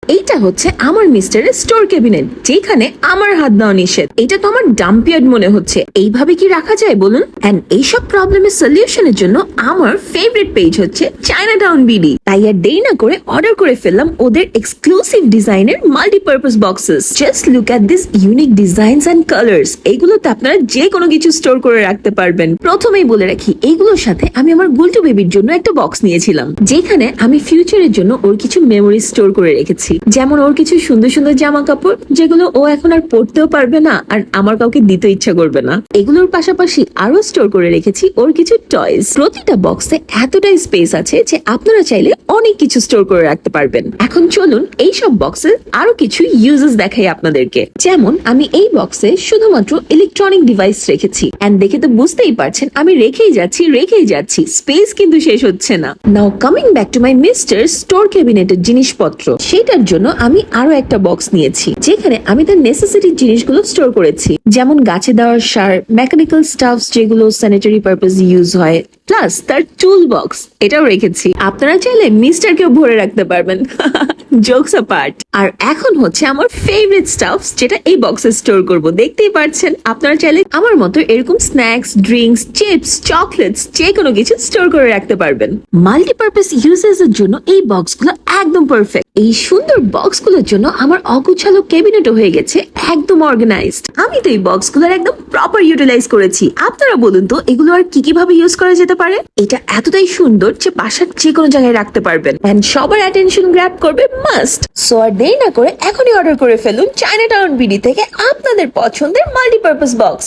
এইটা হচ্ছে আমার মিস্টারের স্টোর ক্যাবিনেট, যেখানে আমার হাত দেওয়া নিষেধ। এটা তো আমার ডাম্পিয়ার্ড মনে হচ্ছে, এইভাবে কি রাখা যায় বলুন? এন্ড এইসব প্রবলেমের সলিউশনের জন্য আমার ফেভারিট পেজ হচ্ছে চায়নাটাউন বিডি। তাই আর দেরি না করে অর্ডার করে ফেললাম ওদের এক্সক্লুসিভ ডিজাইনের multipurpose boxes. Just look at this unique designs and colours. এইগুলোতে আপনারা যে কোনো কিছু স্টোর করে রাখতে পারবেন। প্রথমেই বলে রাখি, এইগুলোর সাথে আমি আমার গুলটু বেবির জন্য একটা বক্স নিয়েছিলাম, যেখানে আমি ফিউচারের জন্য ওর কিছু মেমোরি স্টোর করে রেখেছি। যেমন ওর কিছু সুন্দর সুন্দর জামা কাপড়, যেগুলো ও এখন আর পরতেও পারবে না আর আমার কাউকে দিতে ইচ্ছা করবে না। এগুলোর পাশাপাশি আরো স্টোর করে রেখেছি ওর কিছু টয়স। প্রতিটা বক্সে এতটাই স্পেস আছে যে আপনারা চাইলে অনেক কিছু স্টোর করে রাখতে পারবেন। এখন চলুন এই সব বক্সে আরো কিছু ইউজেস দেখাই আপনাদেরকে। যেমন আমি এই বক্সে শুধুমাত্র ইলেকট্রনিক ডিভাইস রেখেছি, এন্ড দেখে তো বুঝতেই পারছেন আমি রেখেই যাচ্ছি, স্পেস কিন্তু শেষ হচ্ছে না। Now coming back to my mister store ক্যাবিনেটের জিনিসপত্র। সেটার জন্য আমি আরো একটা বক্স নিয়েছি, যেখানে আমি তার নেসেসিটি জিনিসগুলো স্টোর করেছি। যেমন গাছে দেওয়ার সার, মেকানিক্যাল স্টাফস যেগুলো স্যানিটারি পারপাস ইউজ হয়, প্লাস তার টুল বক্স এটাও রেখেছি। আপনারা চাইলে মিস্টারকেও ভরে রাখতে পারবেন। Jokes apart. আর এখন হচ্ছে আমার ফেভারিট স্টাফস, যেটা এই বক্সে স্টোর করব। দেখতেই পাচ্ছেন, আপনারা চাইলে আমার মতো এরকম স্ন্যাক্স, ড্রিঙ্কস, চিপস, চকলেটস যে কোনো কিছু স্টোর করে রাখতে পারবেন। মাল্টিপারপাস ইউজেস এর জন্য এই বক্সগুলো একদম পারফেক্ট। এই সুন্দর বক্সগুলোর জন্য আমার অগুছালো ক্যাবিনেটও হয়ে গেছে একদম অর্গানাইজড। আমি তো এই বক্সগুলোর একদম প্রপার ইউটিলাইজ করেছি। আপনারা বলুন তো এগুলো আর কি কিভাবে ইউজ করা যেতে পারে? এটা এতটাই সুন্দর যে বাসার যে কোনো জায়গায় রাখতে পারবেন, এন্ড সবার অ্যাটেনশন গ্র্যাব করবে মাস্ট। সো আর দেরি না করে এখনই অর্ডার করে ফেলুন চায়নাটাউন বিডি থেকে আপনাদের পছন্দের মাল্টিপারপাস বক্স।